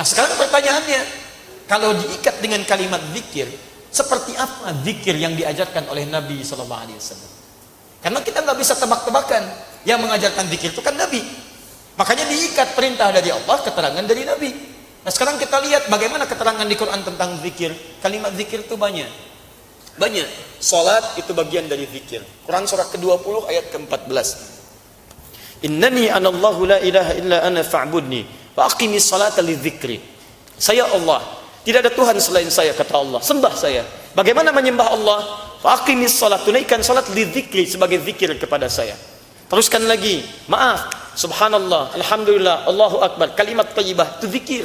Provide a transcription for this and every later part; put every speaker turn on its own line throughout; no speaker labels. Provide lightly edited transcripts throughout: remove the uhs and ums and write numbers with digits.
Nah sekarang pertanyaannya, kalau diikat dengan kalimat zikir, seperti apa zikir yang diajarkan oleh Nabi SAW? Karena kita nggak bisa tebak-tebakan, yang mengajarkan zikir itu kan Nabi. Makanya diikat perintah dari Allah, keterangan dari Nabi. Nah sekarang kita lihat bagaimana keterangan di Quran tentang zikir. Kalimat zikir itu banyak. Salat itu bagian dari zikir. Quran surah ke-20 ayat ke-14. Innani anallahu la ilaha illa ana fa'budni wa aqimis salata lidzikri. Saya Allah, tidak ada Tuhan selain saya, kata Allah. Sembah saya. Bagaimana menyembah Allah? Wa aqimis salat, tunaikan salat lidzikri, sebagai zikir kepada saya. Teruskan lagi, maaf, subhanallah, alhamdulillah, Allahu akbar, kalimat thayyibah itu zikir.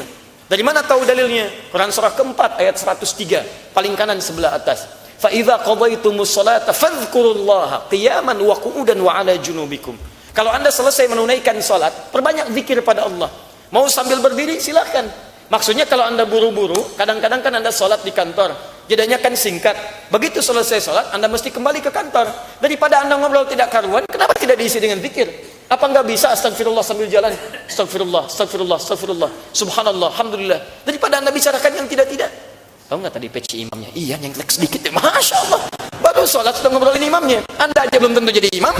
Dari mana tahu dalilnya? Quran surah keempat ayat 103, paling kanan sebelah atas. Fa idza qadaytumus salata fadhkurullaha qiyaman wa qu'udan wa 'ala junubikum. Kalau Anda selesai menunaikan salat, perbanyak zikir pada Allah. Mau sambil berdiri silakan. Maksudnya kalau Anda buru-buru, kadang-kadang kan Anda salat di kantor, jedanya kan singkat. Begitu selesai salat, Anda mesti kembali ke kantor. Daripada Anda ngobrol tidak karuan, kenapa tidak diisi dengan zikir? Apa enggak bisa astagfirullah sambil jalan? Astagfirullah, astagfirullah, astagfirullah, subhanallah, alhamdulillah. Daripada Anda bicarakan yang tidak-tidak. Tahu nggak tadi peci imamnya? Iya, yang leg sedikit ya. Masya Allah. Baru sholat sudah ngobrolin imamnya. Anda aja belum tentu jadi imam.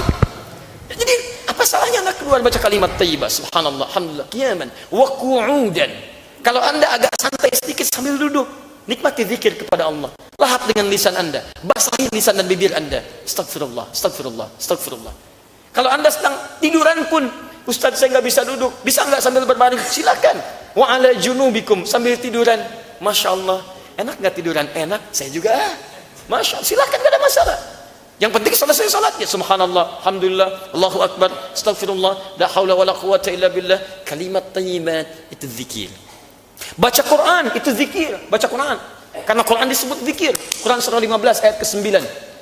Jadi apa salahnya Anda keluar baca kalimat thayyibah, subhanallah, alhamdulillah, qiyaman wa qu'udan. Kalau Anda agak santai sedikit sambil duduk, nikmati zikir kepada Allah. Lahap dengan lisan Anda, basahi lisan dan bibir Anda. Astagfirullah, astagfirullah, astagfirullah. Kalau Anda sedang tiduran pun, Ustaz saya nggak bisa duduk, bisa nggak sambil berbaring? Silakan. Wa 'ala junubikum, sambil tiduran. Masya Allah, enak nggak tiduran? Enak, saya juga. Masya Allah, silakan, nggak ada masalah. Yang penting selesai salat ya subhanallah, alhamdulillah, Allahu akbar, astagfirullah, la haula wala quwwata illa billah. Kalimat thayyibat itu zikir. Baca Quran itu zikir, baca Quran. Karena Quran disebut zikir. Quran surah 15 ayat ke-9.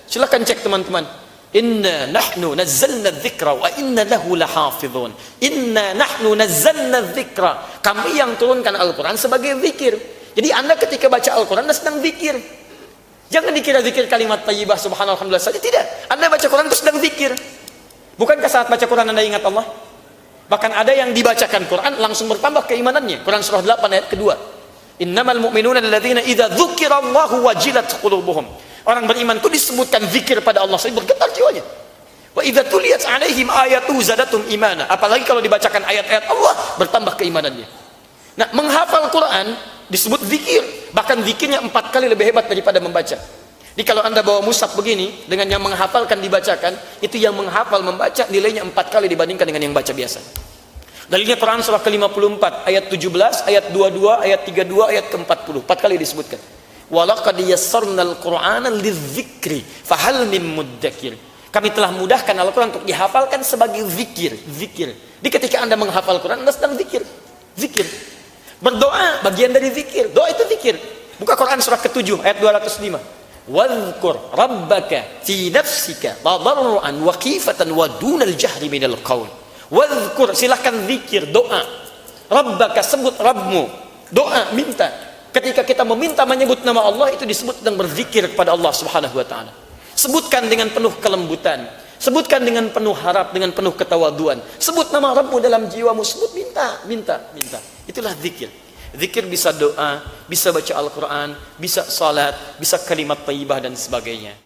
Silakan cek teman-teman. Inna nahnu nazzalna dzikra wa inna lahu lahafizun. Inna nahnu nazzalna dzikra. Kami yang turunkan Al-Quran sebagai zikir. Jadi Anda ketika baca Al-Quran Anda sedang zikir. Jangan dikira zikir kalimat thayyibah subhanallah alhamdulillah saja, tidak. Anda baca Quran itu sedang zikir. Bukankah saat baca Quran Anda ingat Allah? Bahkan ada yang dibacakan Quran langsung bertambah keimanannya. Quran surah 8 ayat kedua. Innamal mu'minuna alladzina idza dzukirallahu wajilat qulubuhum. Orang beriman itu disebutkan zikir pada Allah, saya bergetar jiwanya. Wa idza tuliyat 'alaihim ayatu zadatum imana. Apalagi kalau dibacakan ayat-ayat Allah, bertambah keimanannya. Nah, menghafal Quran disebut zikir. Bahkan zikirnya 4 kali lebih hebat daripada membaca. Jadi kalau Anda bawa mushaf begini, dengan yang menghafalkan dibacakan, itu yang menghafal membaca nilainya 4 kali dibandingkan dengan yang baca biasa. Dalilnya Quran surah ke-54 ayat 17, ayat 22, ayat 32, ayat ke-40. 4 kali disebutkan. Walaqad yassarnal Qur'ana lidzikri fahal mim muddakir. Kami telah mudahkan Al-Quran untuk dihafalkan sebagai zikir. Zikir. Jadi ketika Anda menghafal Quran, Anda sedang zikir. Zikir. Berdoa bagian dari zikir. Doa itu zikir. Buka Quran surah ke-7 ayat 205. Wadhkur rabbaka fi nafsika tadarruan wa khifatan wa dunal jahri minal qaul. Wadhkur, silahkan zikir, doa. Rabbaka, sebut Rabbmu. Doa, minta. Ketika kita meminta menyebut nama Allah, itu disebut sedang berzikir kepada Allah Subhanahu wa taala. Sebutkan dengan penuh kelembutan. Sebutkan dengan penuh harap, dengan penuh ketawaduan. Sebut nama Rabbmu dalam jiwamu, sebut, minta, minta, minta. Itulah zikir. Zikir bisa doa, bisa baca Al-Quran, bisa salat, bisa kalimat thayyibah dan sebagainya.